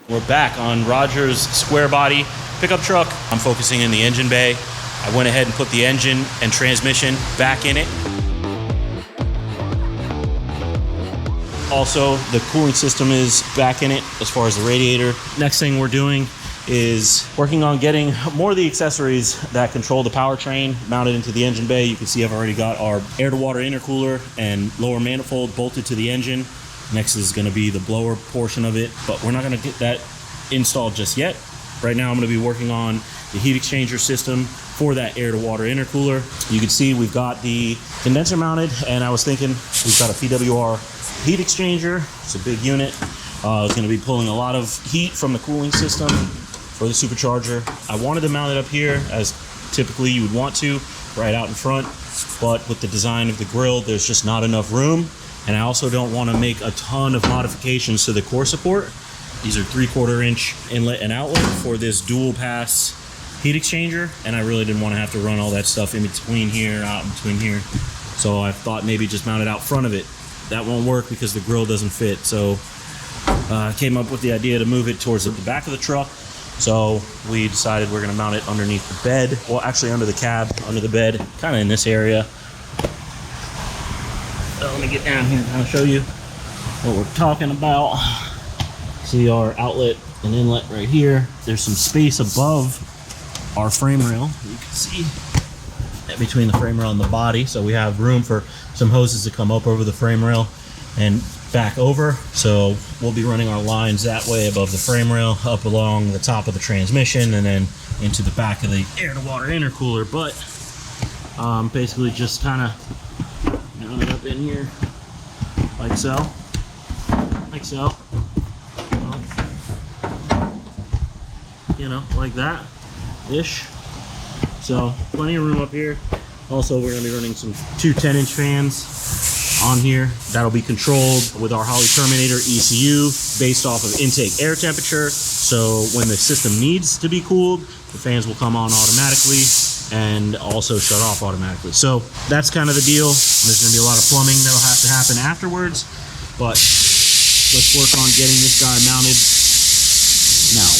We're back on Roger's Squarebody pickup truck. I'm focusing in the engine bay. I went ahead and put the engine and transmission back in it. Also, the cooling system is back in it as far as the radiator. Next thing we're doing is working on getting more of the accessories that control the powertrain mounted into the engine bay. You can see I've already got our air-to-water intercooler and lower manifold bolted to the engine. Next is going to be the blower portion of it, but we're not going to get that installed just yet. Right now I'm going to be working on the heat exchanger system for that air-to-water intercooler. You can see we've got the condenser mounted, and I was thinking we've got a PWR heat exchanger. It's a big unit. It's going to be pulling a lot of heat from the cooling system for the supercharger. I wanted to mount it up here as typically you would want to, right out in front, but with the design of the grill, there's just not enough room. And I also don't want to make a ton of modifications to the core support. These are 3/4 inch inlet and outlet for this dual pass heat exchanger, and I really didn't want to have to run all that stuff in between here, out in between here. So I thought maybe just mount it out front of it. That won't work because the grill doesn't fit. So I came up with the idea to move it towards the back of the truck. So we decided we're going to mount it underneath the bed. Well, actually under the cab, under the bed, kind of in this area. So let me get down here and kind of show you what we're talking about. See our outlet and inlet right here. There's some space above our frame rail. You can see between the frame rail and the body. So we have room for some hoses to come up over the frame rail and back over. So we'll be running our lines that way above the frame rail, up along the top of the transmission, and then into the back of the air-to-water intercooler. But basically just kind of mount it up in here like so, like so. You know, like that ish. So plenty of room up here. Also, we're going to be running two 10-inch fans on here. That'll be controlled with our Holley Terminator ECU based off of intake air temperature. So when the system needs to be cooled, the fans will come on automatically and also shut off automatically. So that's kind of the deal. There's going to be a lot of plumbing that'll have to happen afterwards, but let's work on getting this guy mounted now.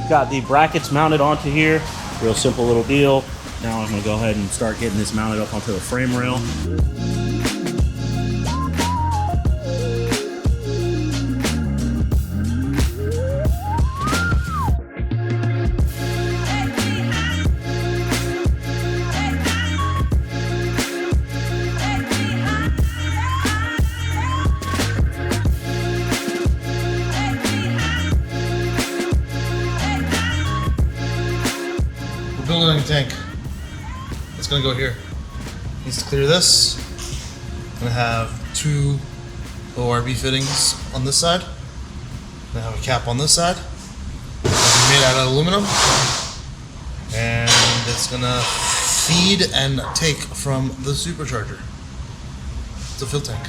Got the brackets mounted onto here. Real simple little deal. Now I'm going to go ahead and start getting this mounted up onto the frame rail. Building a tank. It's gonna go here. Needs to clear this. Gonna have two ORB fittings on this side. Gonna have a cap on this side. It's gonna be made out of aluminum, and it's gonna feed and take from the supercharger. It's a fill tank.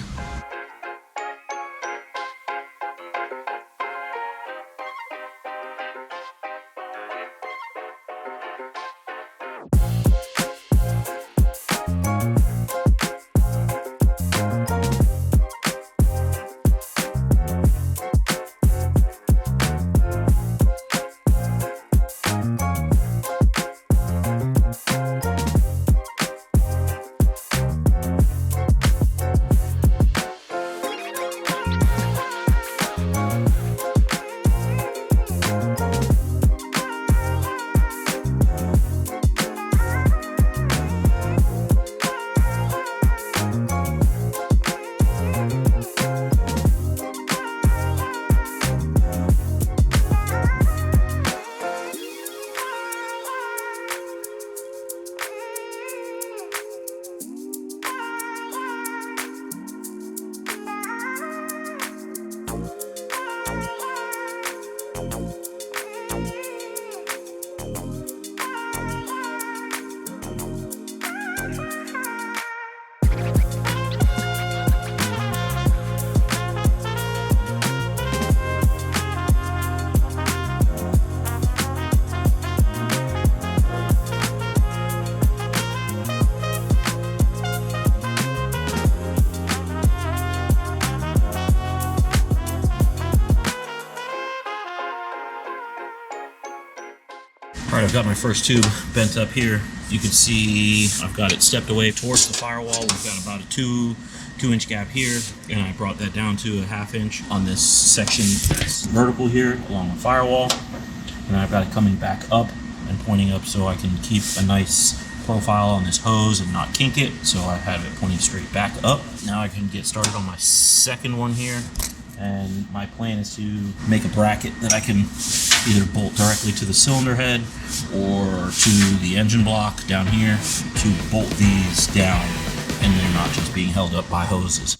All right, I've got my first tube bent up here. You can see I've got it stepped away towards the firewall. We've got about a 2-inch gap here, and I brought that down to a 1/2 inch on this section that's vertical here along the firewall. And I've got it coming back up and pointing up so I can keep a nice profile on this hose and not kink it. So I have it pointing straight back up. Now I can get started on my second one here. And my plan is to make a bracket that I can either bolt directly to the cylinder head or to the engine block down here to bolt these down, and they're not just being held up by hoses.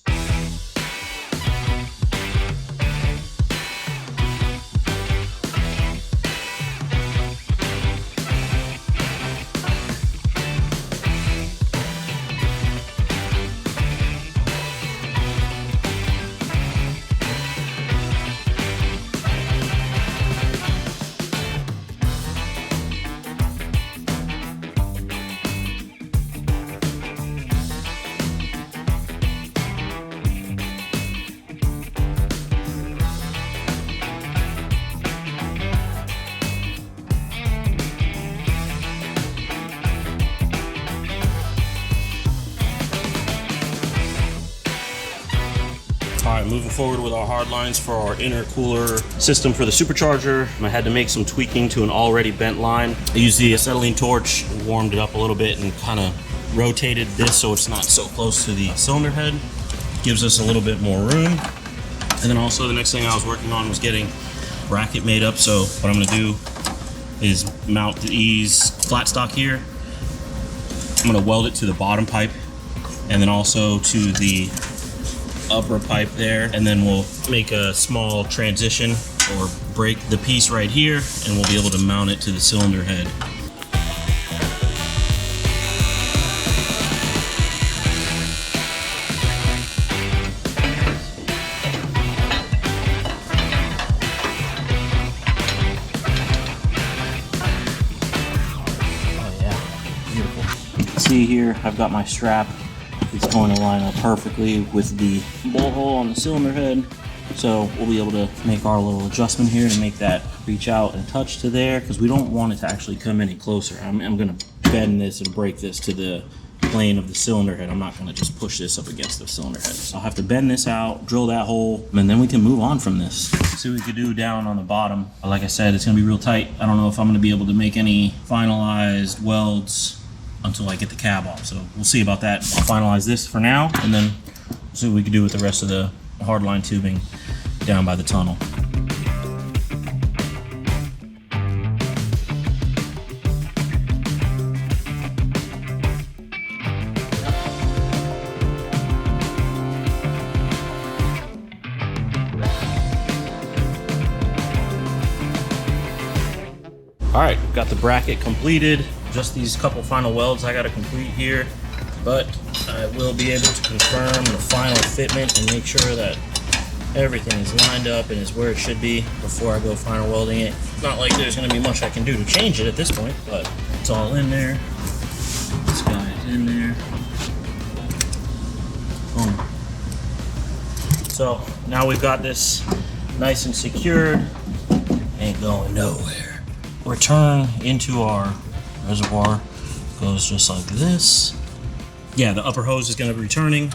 All right, moving forward with our hard lines for our intercooler system for the supercharger. I had to make some tweaking to an already bent line. I used the acetylene torch, warmed it up a little bit, and kind of rotated this so it's not so close to the cylinder head. Gives us a little bit more room. And then also the next thing I was working on was getting a bracket made up. So what I'm gonna do is mount these flat stock here. I'm gonna weld it to the bottom pipe and then also to the upper pipe there, and then we'll make a small transition or break the piece right here, and we'll be able to mount it to the cylinder head. Oh yeah, beautiful. See here, I've got my strap. It's going to line up perfectly with the bolt hole on the cylinder head. So we'll be able to make our little adjustment here to make that reach out and touch to there, because we don't want it to actually come any closer. I'm going to bend this and break this to the plane of the cylinder head. I'm not going to just push this up against the cylinder head. So I'll have to bend this out, drill that hole, and then we can move on from this. See what we could do down on the bottom. But like I said, it's going to be real tight. I don't know if I'm going to be able to make any finalized welds until I get the cab off, so we'll see about that. I'll finalize this for now, and then see what we can do with the rest of the hardline tubing down by the tunnel. All right, got the bracket completed. Just these couple final welds I got to complete here, but I will be able to confirm the final fitment and make sure that everything is lined up and is where it should be before I go final welding it. Not like there's going to be much I can do to change it at this point, but it's all in there. This guy is in there. Boom. So now we've got this nice and secured. Ain't going nowhere. Return into our reservoir goes just like this. Yeah, the upper hose is going to be returning.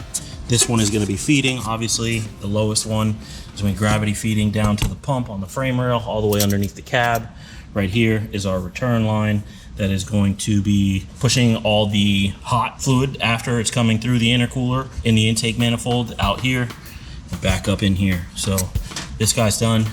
This one is going to be feeding. Obviously, the lowest one is going to be gravity feeding down to the pump on the frame rail, all the way underneath the cab. Right here is our return line that is going to be pushing all the hot fluid after it's coming through the intercooler in the intake manifold out here and back up in here. So this guy's done.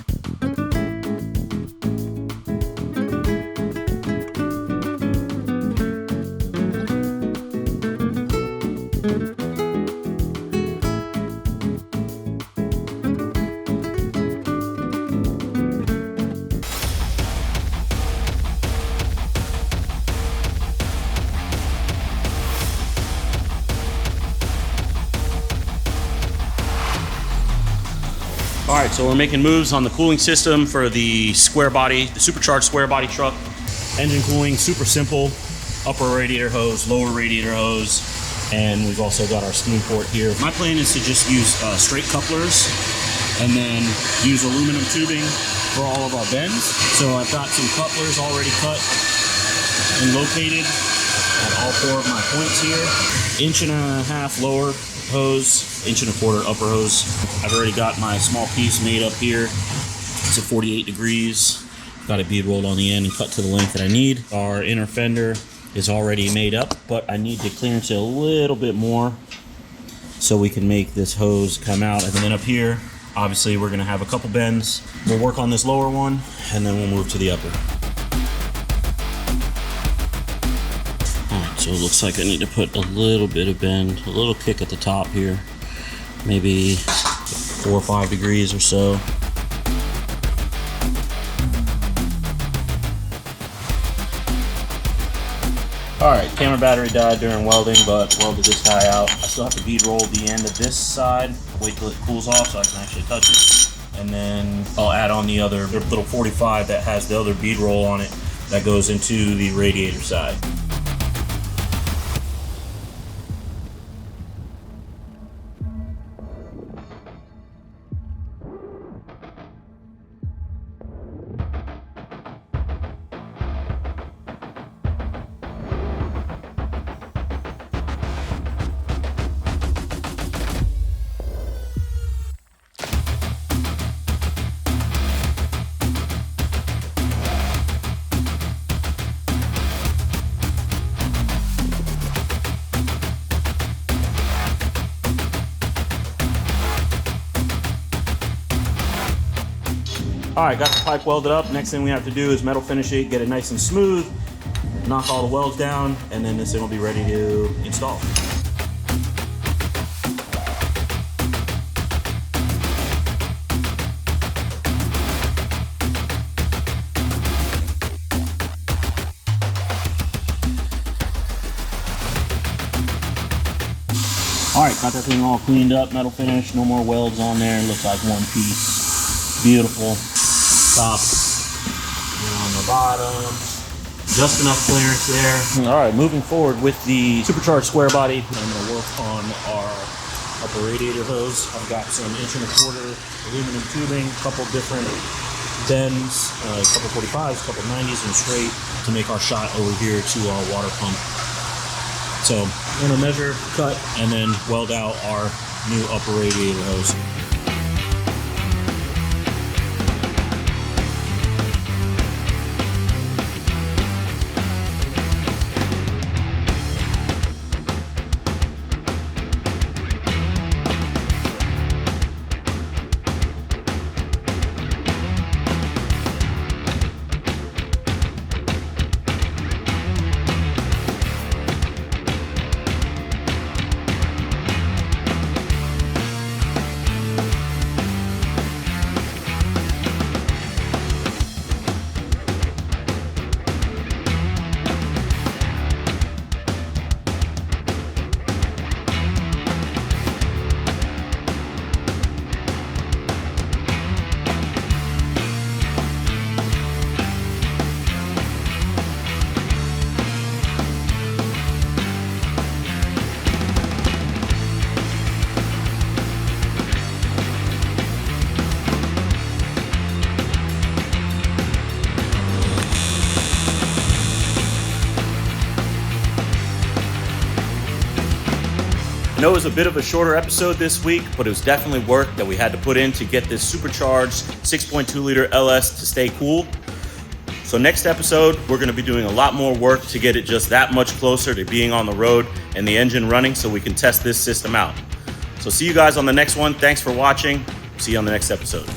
All right, so we're making moves on the cooling system for the Squarebody, the supercharged Squarebody truck. Engine cooling, super simple. Upper radiator hose, lower radiator hose, and we've also got our steam port here. My plan is to just use straight couplers and then use aluminum tubing for all of our bends. So I've got some couplers already cut and located at all 4 of my points here. 1.5 lower hose, 1.25 upper hose. I've already got my small piece made up here. It's at 48 degrees. Got it bead rolled on the end and cut to the length that I need. Our inner fender is already made up, but I need to clearance it a little bit more so we can make this hose come out. And then up here, obviously we're gonna have a couple bends. We'll work on this lower one and then we'll move to the upper. All right, so it looks like I need to put a little bit of bend, a little kick at the top here, maybe 4 or 5 degrees or so. All right, camera battery died during welding, but welded this guy out. I still have to bead roll the end of this side, wait till it cools off so I can actually touch it. And then I'll add on the other little 45 that has the other bead roll on it that goes into the radiator side. All right, got the pipe welded up. Next thing we have to do is metal finish it, get it nice and smooth, knock all the welds down, and then this thing will be ready to install. All right, got that thing all cleaned up, metal finish, no more welds on there. It looks like one piece. Beautiful. Top and on the bottom, just enough clearance there. All right, moving forward with the Supercharged Squarebody, I'm going to work on our upper radiator hose. I've got some 1.25 aluminum tubing, a couple different bends, a couple 45s, a couple 90s, and straight to make our shot over here to our water pump. So I'm going to measure, cut, and then weld out our new upper radiator hose. I know it was a bit of a shorter episode this week, but it was definitely work that we had to put in to get this supercharged 6.2 liter LS to stay cool. So next episode, we're going to be doing a lot more work to get it just that much closer to being on the road and the engine running so we can test this system out. So see you guys on the next one. Thanks for watching. See you on the next episode.